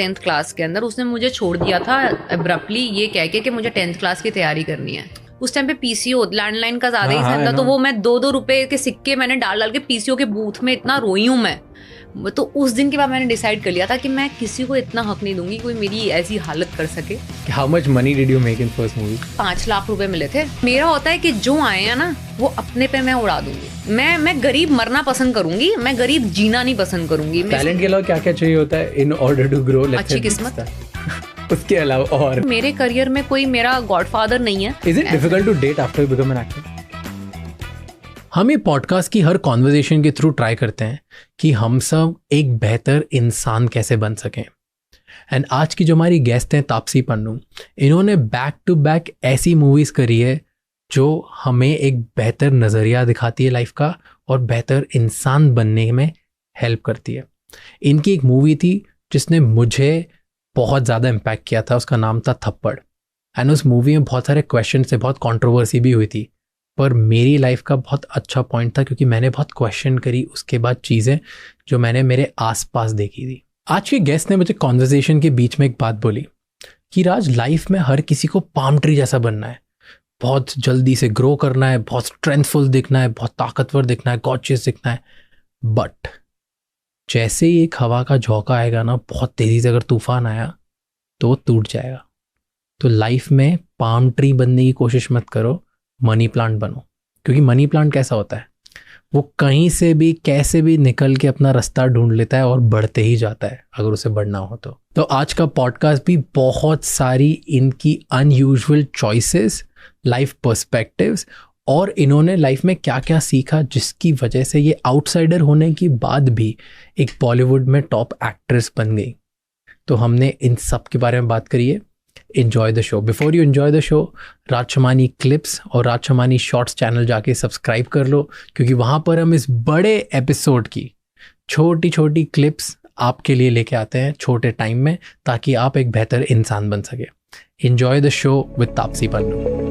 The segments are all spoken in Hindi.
10th क्लास के अंदर उसने मुझे छोड़ दिया था अब्रप्टली, ये कह के कि मुझे 10th क्लास की तैयारी करनी है। उस टाइम पे पीसीओ लैंडलाइन का ज्यादा ही था, तो वो मैं 2-2 रुपए के सिक्के मैंने डाल के पीसीओ के बूथ में इतना रोई हूँ मैं। तो उस दिन के बाद मैंने डिसाइड कर लिया था कि मैं किसी को इतना हक नहीं दूंगी कोई मेरी ऐसी हालत कर सके। How much money did you make in first movie? 5 lakh रुपए मिले थे। मेरा होता है कि जो आए हैं ना वो अपने पे मैं उड़ा दूंगी। मैं गरीब मरना पसंद करूंगी, मैं गरीब जीना नहीं पसंद करूंगी। टैलेंट के अलावा क्या क्या चाहिए होता है in order to grow? अच्छी किस्मत। उसके अलावा और मेरे करियर में कोई मेरा गॉडफादर नहीं है। Is it difficult to date after you become an actor? हम ये पॉडकास्ट की हर कॉन्वर्जेशन के थ्रू ट्राई करते हैं कि हम सब एक बेहतर इंसान कैसे बन सकें। एंड आज की जो हमारी गेस्ट हैं तापसी पन्नू, इन्होंने बैक टू बैक ऐसी मूवीज़ करी है जो हमें एक बेहतर नज़रिया दिखाती है लाइफ का और बेहतर इंसान बनने में हेल्प करती है। इनकी एक मूवी थी जिसने मुझे बहुत ज़्यादा इम्पैक्ट किया था, उसका नाम था थप्पड़। एंड उस मूवी में बहुत सारे क्वेश्चन से बहुत कंट्रोवर्सी भी हुई थी, पर मेरी लाइफ का बहुत अच्छा पॉइंट था क्योंकि मैंने बहुत क्वेश्चन करी उसके बाद चीज़ें जो मैंने मेरे आसपास देखी थी। आज के गेस्ट ने मुझे कॉन्वर्सेशन के बीच में एक बात बोली कि राज, लाइफ में हर किसी को पाम ट्री जैसा बनना है, बहुत जल्दी से ग्रो करना है, बहुत स्ट्रेंथफुल दिखना है, बहुत ताकतवर दिखना है, गॉर्जियस दिखना है, बट जैसे ही एक हवा का झोंका आएगा ना, बहुत तेज़ी से अगर तूफान आया तो वो टूट जाएगा। तो लाइफ में पाम ट्री बनने की कोशिश मत करो, मनी प्लांट बनो। क्योंकि मनी प्लांट कैसा होता है, वो कहीं से भी कैसे भी निकल के अपना रास्ता ढूंढ लेता है और बढ़ते ही जाता है अगर उसे बढ़ना हो तो आज का पॉडकास्ट भी बहुत सारी इनकी अनयूजुअल चॉइसेस, लाइफ पर्सपेक्टिव्स और इन्होंने लाइफ में क्या क्या सीखा जिसकी वजह से ये आउटसाइडर होने के बाद भी एक बॉलीवुड में टॉप एक्ट्रेस बन गई। तो हमने इन सब के बारे में बात करी है। Enjoy the show. Before you enjoy the show, Raj Shamani clips और राज शमानी शॉर्ट्स चैनल जाके सब्सक्राइब कर लो, क्योंकि वहाँ पर हम इस बड़े एपिसोड की छोटी छोटी क्लिप्स आपके लिए लेके आते हैं छोटे टाइम में, ताकि आप एक बेहतर इंसान बन सके। Enjoy the show with Taapsee Pannu.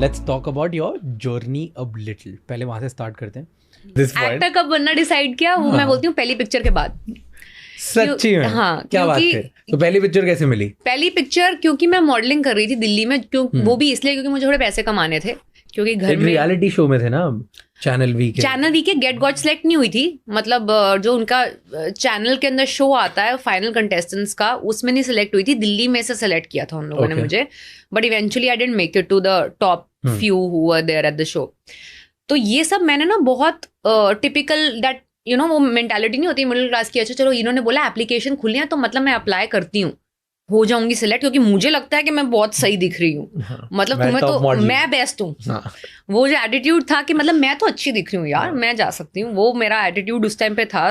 Let's talk about your journey a little. पहले वहाँ से स्टार्ट करते हैं। एक्टर कब बनना डिसाइड किया वो मैं बोलती हूँ पहली पिक्चर के बाद। सच्ची में? हाँ, क्या बात है। तो पहली पिक्चर कैसे मिली? पहली पिक्चर क्योंकि मैं मॉडलिंग कर रही थी दिल्ली में, वो भी इसलिए क्योंकि मुझे थोड़े पैसे कमाने थे, क्योंकि घर में रियलिटी शो में थे ना चैनल वी के गेट गॉट सेलेक्ट नहीं हुई थी। मतलब जो उनका चैनल के अंदर शो आता है फाइनल कंटेस्टेंट्स का, उसमें नहीं सिलेक्ट हुई थी, दिल्ली में से सिलेक्ट किया था उन लोगों ने मुझे, but eventually I didn't make it to the top few who were there at the show. तो ये सब मैंने ना बहुत टिपिकल दैट यू नो वो मेंटालिटी नहीं होती मिडिल क्लास की, अच्छा चलो इन्होंने बोला एप्लीकेशन खुली है तो मतलब मैं अप्लाई करती हूँ, हो जाऊंगी सिलेक्ट, क्योंकि मुझे लगता है कि मैं बहुत सही दिख रही हूँ। हाँ, मतलब तुम्हें तो मैं बेस्ट हूँ। हाँ। वो जो एटीट्यूड था कि मतलब मैं तो अच्छी दिख रही हूँ यार, मैं जा सकती हूँ, वो मेरा एटीट्यूड उस टाइम पे था।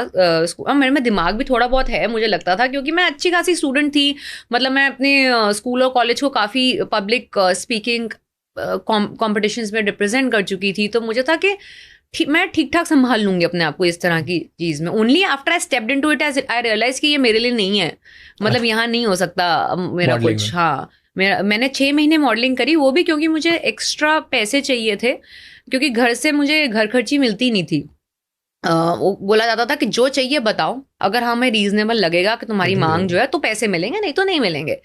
मेरे में दिमाग भी थोड़ा बहुत है मुझे लगता था, क्योंकि मैं अच्छी खासी स्टूडेंट थी। मतलब मैं अपने स्कूल और कॉलेज को काफ़ी पब्लिक स्पीकिंग कॉम्पिटिशन्स में रिप्रेजेंट कर चुकी थी, तो मुझे था कि मैं ठीक ठाक संभाल लूंगी अपने आप को इस तरह की चीज़ में। Only after I stepped into it I realize कि ये मेरे लिए नहीं है, मतलब यहाँ नहीं हो सकता मेरा कुछ। हाँ, मैंने 6 महीने मॉडलिंग करी, वो भी क्योंकि मुझे एक्स्ट्रा पैसे चाहिए थे, क्योंकि घर से मुझे घर खर्ची मिलती नहीं थी। वो बोला जाता था कि जो चाहिए बताओ, अगर हमें रीजनेबल लगेगा कि तुम्हारी मांग जो है तो पैसे मिलेंगे, नहीं तो नहीं मिलेंगे।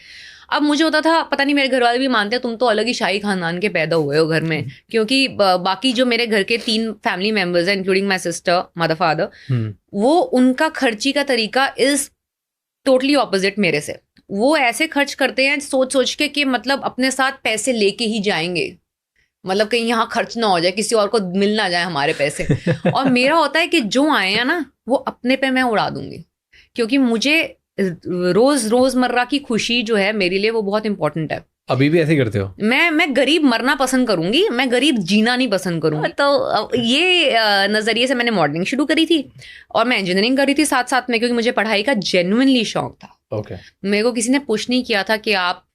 अब मुझे होता था पता नहीं, मेरे घर वाले भी मानते हैं तुम तो अलग ही शाही खानदान के पैदा हुए हो घर में, क्योंकि बाकी जो मेरे घर के 3 फैमिली मेंबर्स हैं including my sister, mother, father, वो उनका खर्ची का तरीका इज टोटली ऑपोजिट मेरे से। वो ऐसे खर्च करते हैं सोच सोच के कि मतलब अपने साथ पैसे लेके ही जाएंगे, मतलब कहीं यहाँ खर्च ना हो जाए, किसी और को मिल ना जाए हमारे पैसे। और मेरा होता है कि जो आए हैं ना वो अपने पे मैं उड़ा दूंगी, क्योंकि मुझे रोजमर्रा की खुशी जो है मेरे लिए वो बहुत इंपॉर्टेंट है। अभी भी ऐसे करते हो? मैं गरीब मरना पसंद करूंगी, मैं गरीब जीना नहीं पसंद करूंगी। तो ये नजरिए से मैंने मॉडलिंग शुरू करी थी और मैं इंजीनियरिंग करी थी साथ साथ में, क्योंकि मुझे पढ़ाई का जेन्युइनली शौक था। मेरे को किसी ने पुश नहीं किया था कि आप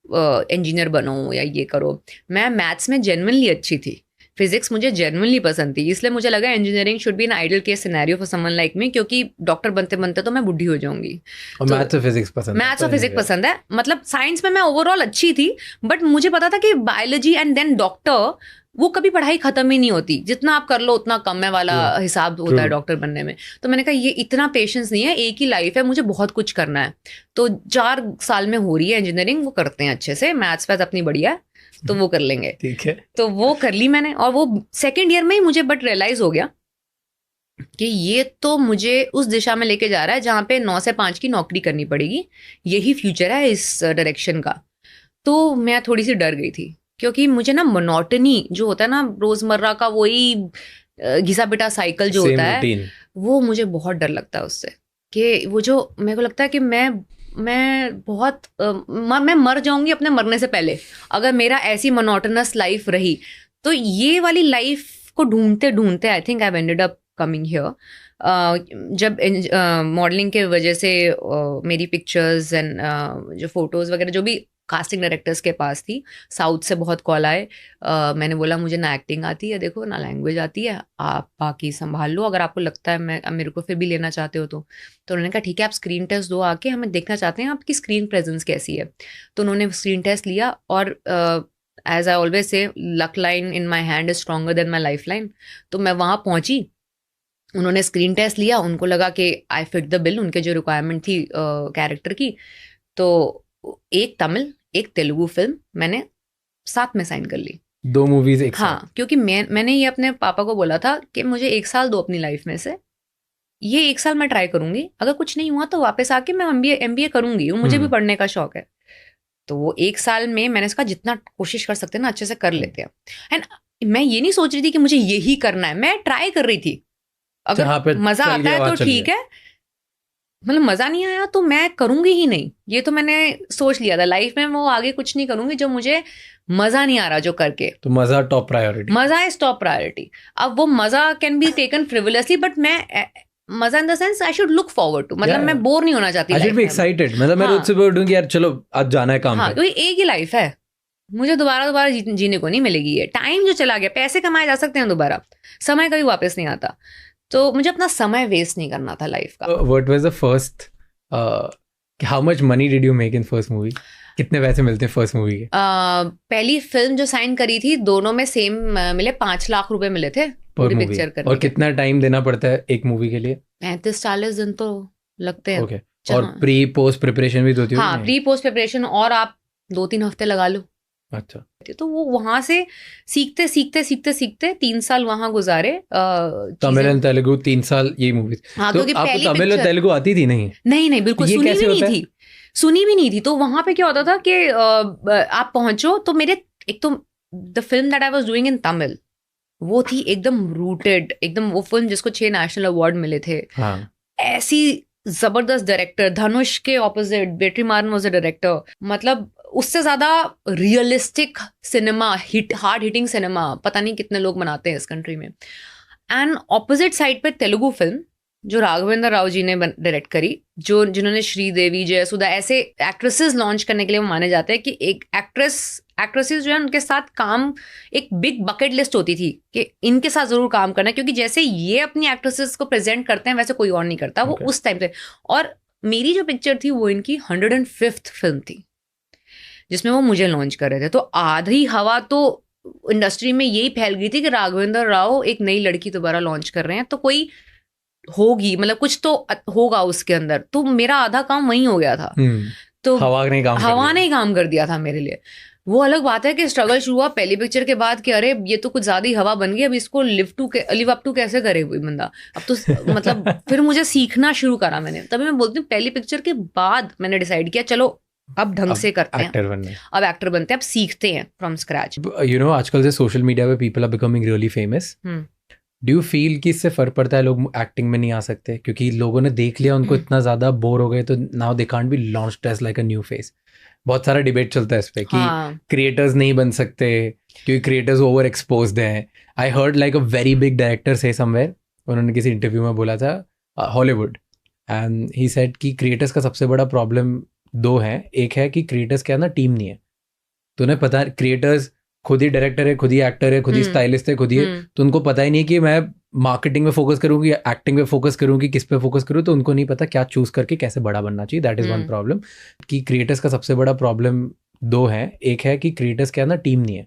इंजीनियर बनो या ये करो। मैं मैथ्स में जेन्युइनली अच्छी थी, फिजिक्स मुझे जेन्युइनली पसंद थी, इसलिए मुझे लगा engineering should be an ideal case scenario for someone like me, क्योंकि डॉक्टर बनते बनते तो मैं बुढ़ी हो जाऊंगी। और मैथ्स और फिजिक्स पसंद है। मतलब साइंस में मैं ओवरऑल अच्छी थी, बट मुझे पता था कि बायोलॉजी एंड देन डॉक्टर वो कभी पढ़ाई खत्म ही नहीं होती, जितना आप कर लो उतना कम है वाला हिसाब होता है डॉक्टर बनने में। तो मैंने कहा ये इतना पेशेंस नहीं है, एक ही लाइफ है, मुझे बहुत कुछ करना है। तो 4 साल में हो रही है इंजीनियरिंग, वो करते हैं अच्छे से, मैथ्स वैथ अपनी बढ़िया है, तो वो कर लेंगे। ठीक है। तो वो कर ली मैंने, और वो सेकेंड ईयर में ही मुझे बट रियलाइज हो गया कि ये तो मुझे उस दिशा में लेके जा रहा है जहाँ पे 9 से 5 की नौकरी करनी पड़ेगी, यही फ्यूचर है इस डायरेक्शन का। तो मैं थोड़ी सी डर गई थी, क्योंकि मुझे ना मोनोटनी जो होता है ना रोजमर्रा का, वही घिसा पिटा साइकिल जो होता है, वो मुझे बहुत डर लगता है उससे। कि वो जो मेरे को लगता है कि मैं बहुत मैं मर जाऊंगी अपने मरने से पहले अगर मेरा ऐसी मोनोटनस लाइफ रही। तो ये वाली लाइफ को ढूंढते ढूंढते I think I ended up coming here. जब मॉडलिंग के वजह से मेरी पिक्चर्स एंड जो फोटोज़ वगैरह जो भी कास्टिंग डायरेक्टर्स के पास थी, साउथ से बहुत कॉल आए। मैंने बोला मुझे ना एक्टिंग आती है, देखो ना लैंग्वेज आती है, आप बाकी संभाल लो, अगर आपको लगता है मेरे को फिर भी लेना चाहते हो तो उन्होंने कहा ठीक है आप स्क्रीन टेस्ट दो आके, हमें देखना चाहते हैं आपकी स्क्रीन प्रेजेंस कैसी है। तो उन्होंने स्क्रीन टेस्ट लिया, और as I always say luck line in my hand is stronger than my life line. तो मैं वहाँ पहुँची, उन्होंने स्क्रीन टेस्ट लिया, उनको लगा कि आई फिट द बिल, उनके जो रिक्वायरमेंट थी कैरेक्टर की। तो एक तमिल एक तेलुगु फिल्म मैंने साथ में साइन कर ली, 2 मूवीज एक साथ। हाँ, क्योंकि मैंने ये अपने पापा को बोला था कि मुझे 1 साल दो अपनी लाइफ में से, ये 1 साल मैं ट्राई करूंगी, अगर कुछ नहीं हुआ तो वापस आके मैं MBA करूंगी, मुझे भी पढ़ने का शौक है। तो वो 1 साल में मैंने इसका जितना कोशिश कर सकते हैं ना अच्छे से कर लेते हैं। एंड मैं ये नहीं सोच रही थी कि मुझे यही करना है, मैं ट्राई कर रही थी, अगर मजा आता है तो ठीक है, मतलब मजा नहीं आया तो मैं करूंगी ही नहीं। ये तो मैंने सोच लिया था लाइफ में, वो आगे कुछ नहीं करूंगी जो मुझे मजा नहीं आ रहा जो करके। तो मजा टॉप प्रायोरिटी, मजा इज टॉप प्रायोरिटी। अब वो मजा can be taken frivolously, but मैं मजा in the sense I should look forward to, मतलब मैं बोर नहीं होना चाहती, आई शुड बी एक्साइटेड, मतलब मैं रोज सुबह उठूंगी यार चलो आज जाना है काम पे। हाँ, क्योंकि एक ही लाइफ है, मुझे दोबारा जीने को नहीं मिलेगी। ये टाइम जो चला गया, पैसे कमाए जा सकते हैं दोबारा, समय कभी वापस नहीं आता, तो मुझे अपना समय वेस्ट नहीं करना था लाइफ का। What was the first, how much money did you make in first movie? कितने पैसे मिलते हैं फर्स्ट मूवी के? पहली फिल्म जो साइन करी थी, दोनों में सेम मिले, 5 लाख रुपए मिले थे पूरी पिक्चर करने। और कितना टाइम देना पड़ता है एक मूवी के लिए? 35-40 दिन तो लगते हैं। ओके, और प्री पोस्ट प्रिपरेशन भी तो होती है? हाँ, प्री पोस्ट प्रिपरेशन, और आप 2-3 हफ्ते लगा लो। अच्छा, तो वो वहां से सीखते 3 साल वहां गुजारे। तमिल एंड तेलुगु 3 साल यही मूवी। हाँ, तो आपको तमिल और तेलुगु आती थी? नहीं, बिल्कुल सुनी भी नहीं थी। तो वहां पे क्या होता था कि आप पहुंचो तो मेरे, एक तो the film that I was doing in Tamil वो थी एकदम रूटेड, एकदम वो फिल्म जिसको 6 नेशनल अवार्ड मिले थे। हाँ। ऐसी जबरदस्त डायरेक्टर, धनुष के opposite Vetrimaaran was the director, मतलब उससे ज्यादा realistic cinema, hard hitting cinema पता नहीं कितने लोग बनाते हैं इस कंट्री में। एंड ऑपोजिट साइड पे तेलुगु फिल्म जो राघवेंद्र राव जी ने डायरेक्ट करी, जिन्होंने श्रीदेवी, जयसुधा ऐसे एक्ट्रेसेस लॉन्च करने के लिए वो माने जाते हैं कि एक एक्ट्रेसेस जो है उनके साथ काम, एक बिग बकेट लिस्ट होती थी कि इनके साथ जरूर काम करना है, क्योंकि जैसे ये अपनी एक्ट्रेसेस को प्रेजेंट करते हैं वैसे कोई और नहीं करता। वो उस टाइम से, और मेरी जो पिक्चर थी वो इनकी 105th फिल्म थी जिसमें वो मुझे लॉन्च कर रहे थे। तो आधी हवा तो इंडस्ट्री में यही फैल गई थी कि राघवेंद्र राव एक नई लड़की दोबारा लॉन्च कर रहे हैं, तो कोई होगी, मतलब कुछ तो होगा उसके अंदर। तो मेरा आधा काम वहीं हो गया था। तो हवा ने काम कर दिया था मेरे लिए। वो अलग बात है कि स्ट्रगल शुरू हुआ पहली पिक्चर के बाद कि अरे ये तो कुछ ज्यादा ही हवा बन गई, अब इसको लिव अप टू कैसे करे कोई बंदा। अब तो मतलब फिर मुझे सीखना शुरू करा मैंने। तभी मैं बोलती हूँ पहली पिक्चर के बाद मैंने डिसाइड किया चलो अब ढंग से करते हैं, अब एक्टर बनते हैं, अब सीखते हैं फ्रॉम स्क्रैच। यू नो आजकल से सोशल मीडिया पे people are becoming really famous. Do you feel कि इससे फर्क पड़ता है, लोग एक्टिंग में नहीं आ सकते क्योंकि लोगों ने देख लिया, उनको इतना ज्यादा बोर हो गए, तो now they can't be launched as like a new face. बहुत सारा डिबेट चलता है इस पे कि क्रिएटर्स नहीं बन सकते क्योंकि क्रिएटर्स ओवर एक्सपोज्ड हैं। I heard like a very big director से समवेयर, उन्होंने किसी इंटरव्यू में बोला था हॉलीवुड, एंड ही सेड कि क्रिएटर्स का सबसे बड़ा प्रॉब्लम 2 है। एक है कि क्रिएटर्स के अंदर टीम नहीं है, तो उन्हें पता है क्रिएटर्स खुद ही डायरेक्टर है, खुद ही एक्टर है, खुद ही स्टाइलिस्ट है, खुद ही तो उनको पता ही नहीं कि मैं मार्केटिंग में फोकस करूँ कि एक्टिंग में फोकस करूँ कि किस पे फोकस करूँ, तो उनको नहीं पता क्या चूज करके कैसे बड़ा बनना चाहिए। दैट इज वन प्रॉब्लम कि क्रिएटर्स का सबसे बड़ा प्रॉब्लम 2 है। एक है कि क्रिएटर्स के अंदर टीम नहीं है,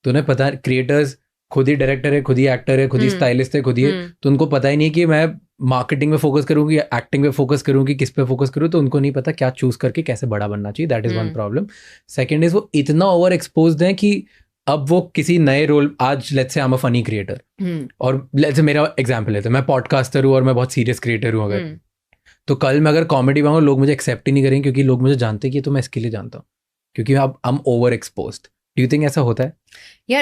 तो उन्हें पता, क्रिएटर्स खुद ही डायरेक्टर है, खुद ही एक्टर है, खुद ही स्टाइलिस्ट है, खुद ही है, तो उनको पता ही नहीं कि मैं मार्केटिंग में फोकस करूँ या एक्टिंग में फोकस करूँ कि किस पे फोकस करूँ, तो उनको नहीं पता क्या चूज करके कैसे बड़ा बनना चाहिए. That is one problem. Second is वो इतना ओवर एक्सपोज्ड है कि अब वो किसी नए रोल, आज let's say I am a funny creator और लेट्स से मेरा एग्जांपल है, तो मैं पॉडकास्टर हूँ और मैं बहुत सीरियस क्रिएटर हूँ अगर, तो कल मैं अगर कॉमेडी बनाऊँ लोग मुझे एक्सेप्ट ही नहीं करेंगे क्योंकि लोग मुझे जानते हैं कि तो मैं इसके लिए जानता हूँ क्योंकि अब I am over exposed. Do you think ऐसा होता है? यार